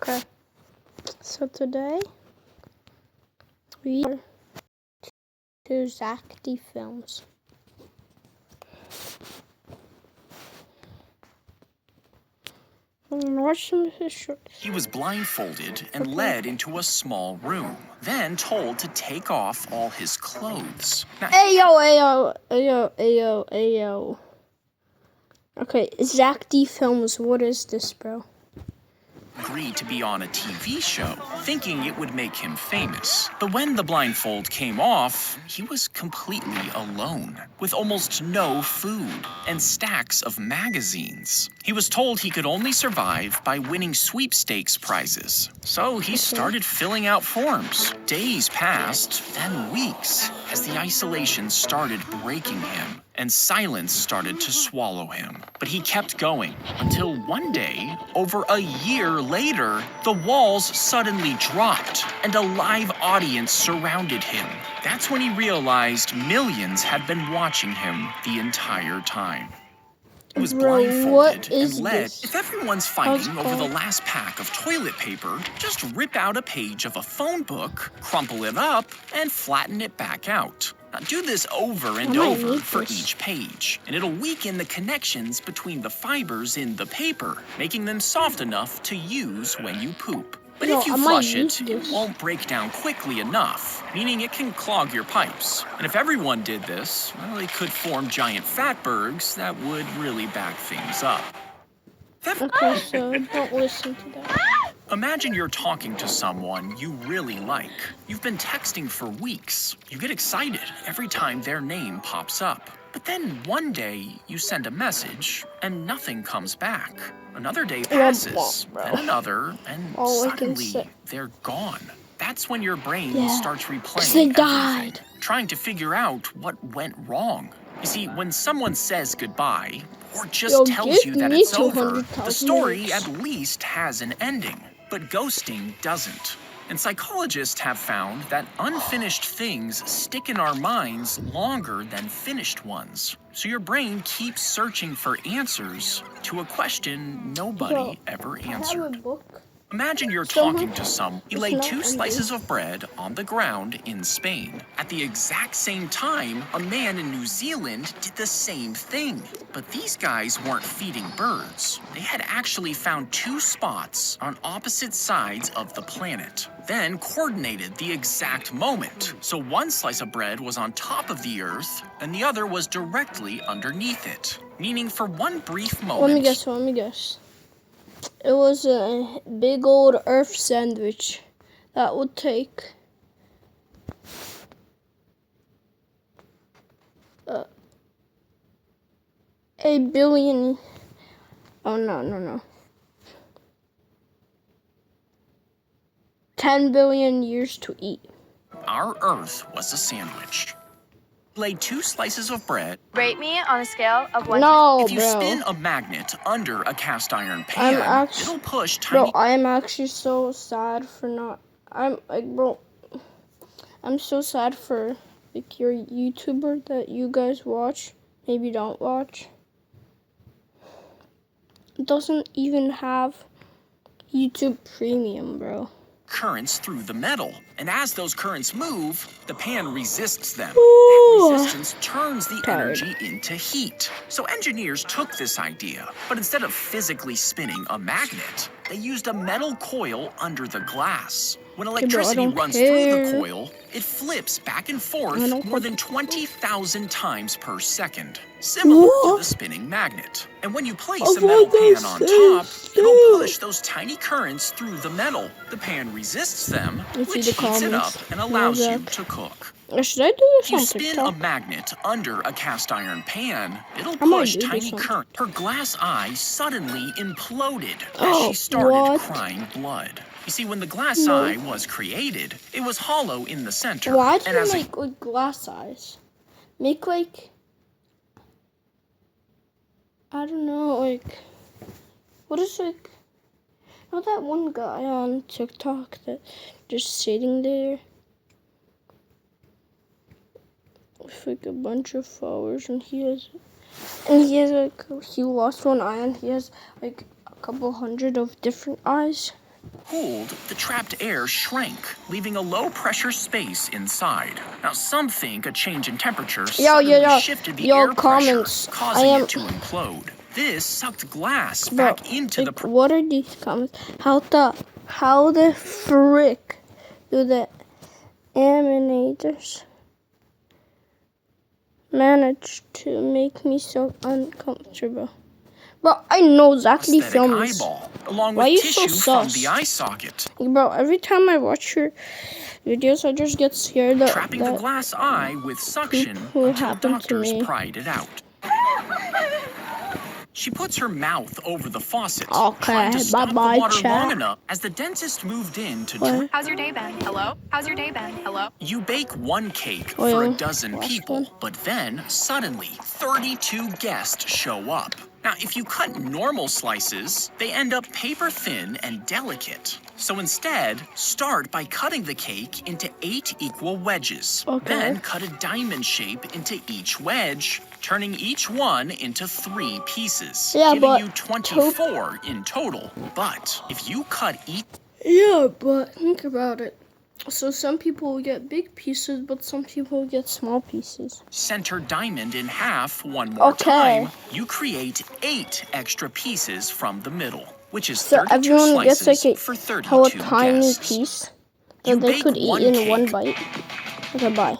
Okay. So today we are to Zach D Films. Watch some of his shorts. He was blindfolded and led into a small room, then told to take off all his clothes. Now, Ayo. Okay, Zach D Films, what is this, bro? Agreed to be on a TV show, thinking it would make him famous. But when the blindfold came off, he was completely alone, with almost no food and stacks of magazines. He was told he could only survive by winning sweepstakes prizes. So he started filling out forms. Days passed, then weeks, as the isolation started breaking him and silence started to swallow him. But he kept going until one day, over a year later, the walls suddenly dropped and a live audience surrounded him. That's when he realized millions had been watching him the entire time. He was blindfolded and led. This? If everyone's fighting over the last pack of toilet paper, just rip out a page of a phone book, crumple it up, and flatten it back out. Now do this over and over for each page, and it'll weaken the connections between the fibers in the paper, making them soft enough to use when you poop. But if you flush it, it won't break down quickly enough, meaning it can clog your pipes. And if everyone did this, well, they could form giant fatbergs that would really back things up. Okay, so don't listen to that. Imagine you're talking to someone you really like. You've been texting for weeks. You get excited every time their name pops up. But then one day you send a message and nothing comes back. Another day passes, then another, and suddenly they're gone. That's when your brain starts replaying everything, trying to figure out what went wrong. You see, when someone says goodbye, or just tells you that it's over, the story at least has an ending. But ghosting doesn't. And psychologists have found that unfinished things stick in our minds longer than finished ones. So your brain keeps searching for answers to a question nobody ever answered. Imagine you're talking to someone. He laid 2 slices of bread on the ground in Spain. At the exact same time, a man in New Zealand did the same thing. But these guys weren't feeding birds. They had actually found 2 spots on opposite sides of the planet, then coordinated the exact moment. So one slice of bread was on top of the earth, and the other was directly underneath it. Meaning for one brief moment... Let me guess. It was a big old earth sandwich that would take a billion. Oh, no. 10 billion years to eat. Our Earth was a sandwich. Laid 2 slices of bread. Rate me on a scale of 1 to... If you spin a magnet under a cast iron pan, it'll push tiny... Bro, I am actually so sad for not... I'm so sad for, like, your YouTuber that you guys watch, maybe don't watch. It doesn't even have YouTube Premium, bro. Currents through the metal, and as those currents move, the pan resists them. That resistance turns the energy into heat. So engineers took this idea, but instead of physically spinning a magnet, they used a metal coil under the glass. When electricity runs through the coil, it flips back and forth more than 20,000 times per second, similar to the spinning magnet. And when you place a metal pan on top, it'll push those tiny currents through the metal. The pan resists them, which heats it up and allows you to cook. Should I do this If you spin a magnet under a cast iron pan, it'll push tiny current. Her glass eye suddenly imploded as she started crying blood. You see, when the glass eye was created, it was hollow in the center. Why do you make like glass eyes? Make like, I don't know, like, what is like, you know that one guy on TikTok that just sitting there with like a bunch of flowers, and he has like, he lost one eye and he has like a couple hundred of different eyes. Cooled, the trapped air shrank, leaving a low-pressure space inside. Now, some think a change in temperature suddenly shifted the air comments. pressure, causing it to implode. This sucked glass back into the... What are these comments? How the frick do the animators manage to make me so uncomfortable? Bro, I know exactly films. Along with Why are you tissue so from sus? the eye socket. Bro, every time I watch your videos, I just get scared that Trapping the glass eye with suction will until happen to doctors me. pried it out. She puts her mouth over the faucet, Okay, trying to stop the bye-bye, water chat. long enough as the dentist moved in to What? drink. How's your day been? Hello? How's your day been? Hello? You bake one cake Oh, for yeah. a dozen Last people, one. but then, suddenly, 32 guests show up. Now, if you cut normal slices, they end up paper thin and delicate. So instead, start by cutting the cake into 8 equal wedges. Okay. Then cut a diamond shape into each wedge, turning each one into 3 pieces, Yeah, giving but you 24 in total. But if you cut each... Yeah, but think about it. So some people will get big pieces, but some people will get small pieces. Center diamond in half one more time, you create 8 extra pieces from the middle, which is So 32 everyone gets slices like for 32 a tiny guests. piece You that they bake could one eat in one cake. bite. Okay, bye.